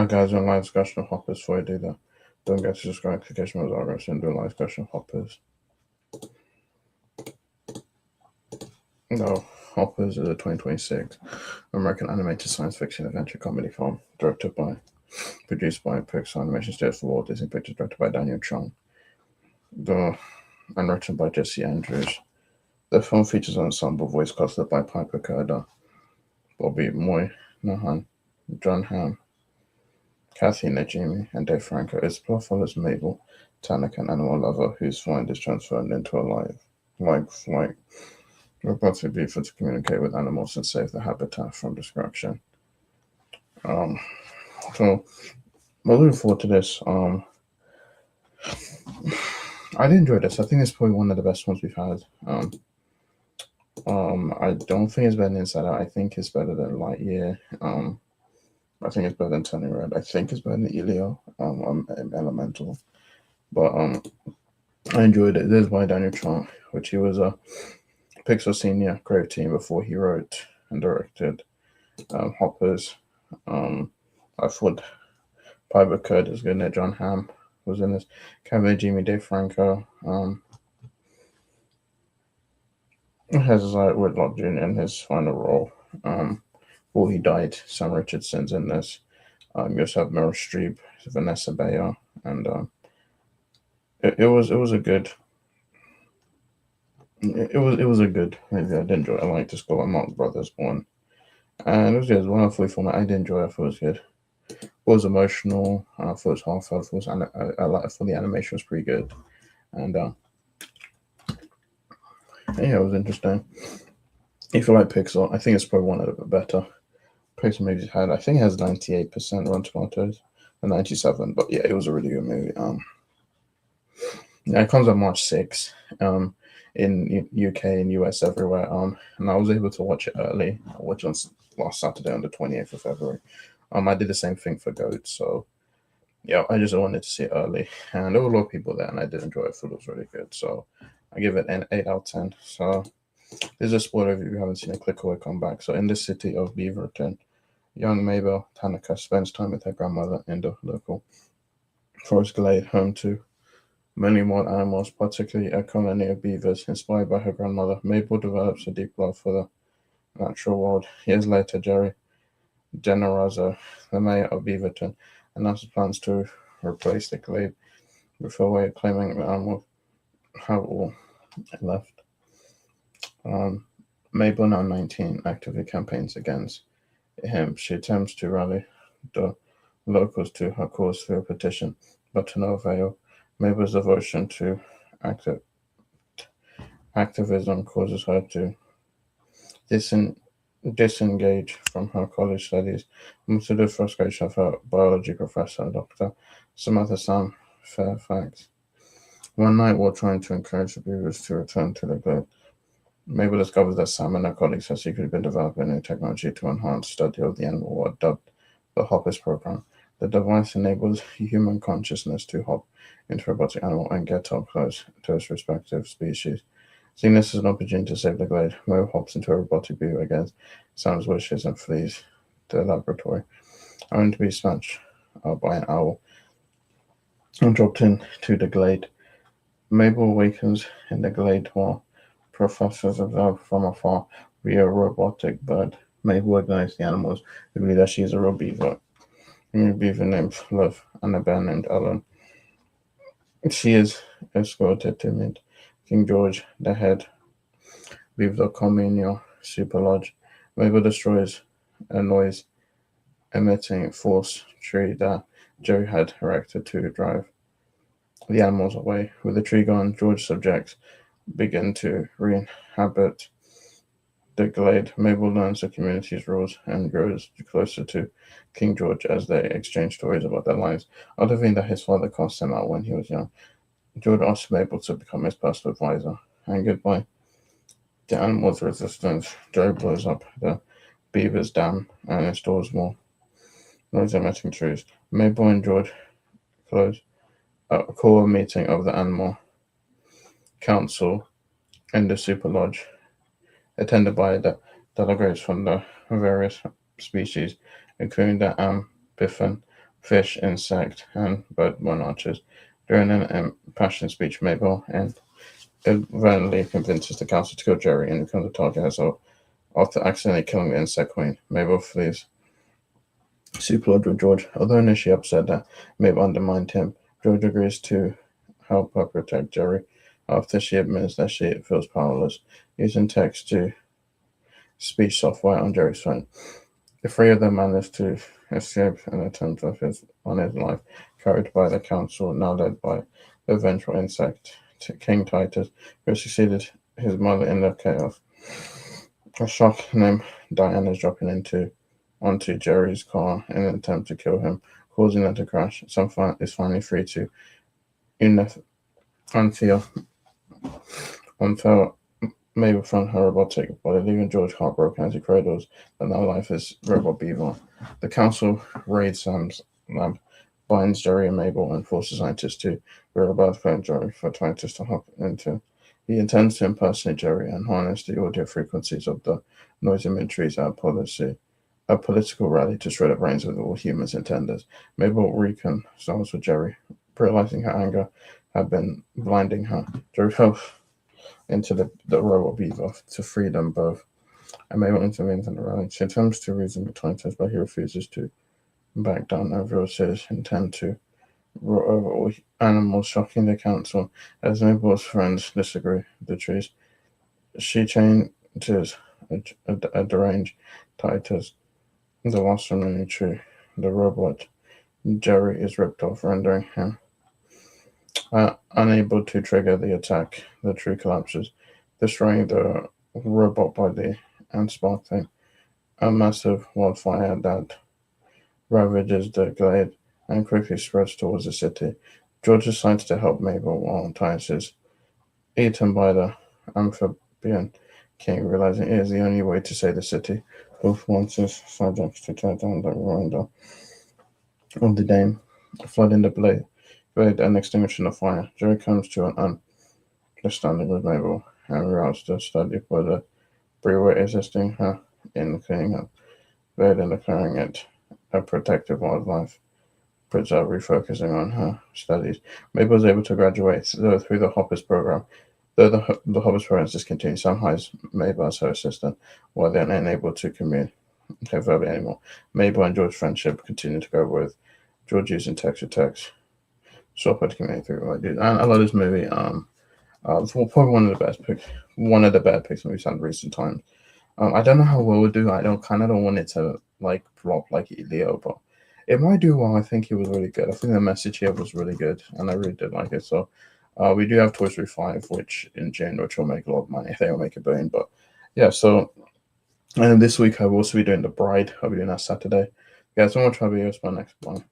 Guys, doing live discussion of hoppers before I do that. Don't get to subscribe, click on progress and do live discussion of hoppers. No, Hoppers is a 2026 American animated science fiction adventure comedy film produced by Pixar Animation Studios for Walt Disney Pictures, directed by Daniel Chung, and written by Jesse Andrews. The film features an ensemble voice casted by Piper Kerder, Bobby Moynihan, John Hamm, Kathy Najimy, and Dave Franco. Its plot follows Mabel Tannock, an animal lover whose mind is transformed into a lifelike robotic beaver to communicate with animals and save the habitat from destruction. Um, so we're looking forward to this. I did enjoy this. I think it's probably one of the best ones we've had. I don't think it's better than Inside Out. I think it's better than Lightyear. I think it's better than Turning Red. I think it's better than Elio. Elemental. But I enjoyed it. This is by Daniel Chong, which he was a Pixar senior creative team before he wrote and directed Hoppers. I thought Piper Curd was good in it. John Hamm was in this. Kevin Jimmy Dave Franco. Has Whitlock Jr. in his final role. Before he died, Sam Richardson's in this. You also have Meryl Streep, Vanessa Bayer, and it was a good. It was a good movie. I did enjoy it. I liked the score by Mark Brothers one, and it was good. It was one fully format. I did enjoy it. I thought it was good. It was emotional. I thought it was heartfelt. I thought the animation was pretty good, and yeah, it was interesting. If you like Pixar, I think it's probably one of the better Pixar movies had. I think it has 98% Rotten Tomatoes, and 97. But yeah, it was a really good movie. Yeah, it comes out March 6th. In UK and US everywhere. And I was able to watch it early. I watched on last Saturday on the 28th of February. I did the same thing for Goat, so yeah, I just wanted to see it early, and there were a lot of people there, and I did enjoy it. It was really good, so I give it an 8 out of 10. So this is a spoiler if you haven't seen it. Click away, come back. So in the city of Beaverton, young Mabel Tanaka spends time with her grandmother in the local forest glade, home to many wild animals, particularly a colony of beavers. Inspired by her grandmother, Mabel develops a deep love for the natural world. Years later, Jerry Generazzo, the mayor of Beaverton, announces plans to replace the glade with a way of claiming the animals have all left. Mabel, now 19, actively campaigns against him. She attempts to rally the locals to her cause through a petition, but to no avail. Mabel's devotion to activism causes her to disengage from her college studies, much to the frustration of her biology professor, Dr. Samantha Sam Fairfax. One night, while trying to encourage the beavers to return to the glade, Mabel discovers that Sam and her colleagues have secretly been developing new technology to enhance study of the animal world, dubbed the Hoppers Program. The device enables human consciousness to hop into a robotic animal and get up close to its respective species. Seeing this as an opportunity to save the glade, Mo hops into a robotic beaver against Sam's wishes and flees to the laboratory, only to be snatched by an owl and dropped into the glade. Mabel awakens in the glade while professors observe from afar via a robotic bird. Mabel recognizes the animals who believe that she is a real beaver. A beaver named Love and a bear named Ellen. She is escorted to meet King George, the head of the communal super lodge. Mabel destroys a noise emitting force tree that Jerry had erected to drive the animals away. With the tree gone, George's subjects begin to re-inhabit the glade. Mabel learns the community's rules and grows closer to King George as they exchange stories about their lives. Other thing that his father cast him out when he was young, George asks Mabel to become his personal advisor. And goodbye. The animals' resistance. Jerry blows up the beaver's dam and installs more noise-emitting trees. Mabel and George call a meeting of the animal council in the super lodge, attended by the delegates from the various species, including the amphibian fish, insect, and bird archers. During an impassioned speech, Mabel inadvertently convinces the council to kill Jerry and becomes a target herself. After accidentally killing the insect queen, Mabel flees Superlord with George. Although initially upset that Mabel undermined him, George agrees to help her protect Jerry after she admits that she feels powerless, using text to speech software on Jerry's phone. The three of them manage to escape an attempt on his life, carried by the council, now led by the vengeful insect King Titus, who succeeded his mother in the chaos. A shark named Diana is dropping onto Jerry's car in an attempt to kill him, causing them to crash. Sam is finally free to unfeel Mabel from her robotic body, leaving George heartbroken as he cradles that now life is Robot Beaver. The council raids Sam's lab, binds Jerry and Mabel, and forces scientists to real about playing Jerry for Titus to hop into. He intends to impersonate Jerry and harness the audio frequencies of the noise imageries at a political rally to shred the brains of all humans intenders. Mabel reconciles with Jerry, realizing her anger had been blinding her. Jerry fell into the Robot Beaver to free them both, and Mabel intervenes in the rally. She attempts to reason with Titus, but he refuses to back down and reveals his intent to rule over all animals, shocking the council. As Mabel's friends disagree with the trees, she changes a deranged Titus, the last remaining tree. The robot Jerry is ripped off, rendering him unable to trigger the attack. The tree collapses, destroying the robot body and sparking a massive wildfire that ravages the glade and quickly spreads towards the city. George decides to help Mabel while Titus is eaten by the amphibian king, realizing it is the only way to save the city. Both wants his subjects to tear down the remainder of the dam, flooding the blade and extinguishing the fire. Jerry comes to an understanding with Mabel and routes to study for the brewer, assisting her in cleaning up blade and declaring it a protective wildlife preserve, refocusing on her studies. Mabel is able to graduate through the Hoppers program. Though the Hoppers program is discontinued, Sam hires Mabel as her assistant, while they are unable to communicate verbally anymore. Mabel and George's friendship continue to go with George using text to text. Software to communicate through ideas. And I love this movie. It's probably one of the better picks we've had in recent times. I don't know how well it would do. I don't want it to like flop like Leo, but it might do well. I think it was really good. I think the message here was really good, and I really did like it. So we do have Toy Story 5, which in June, which will make a lot of money. I think it'll make a billion. But yeah, so and this week I will also be doing The Bride. I'll be doing that Saturday. Yeah, so much for being my next one.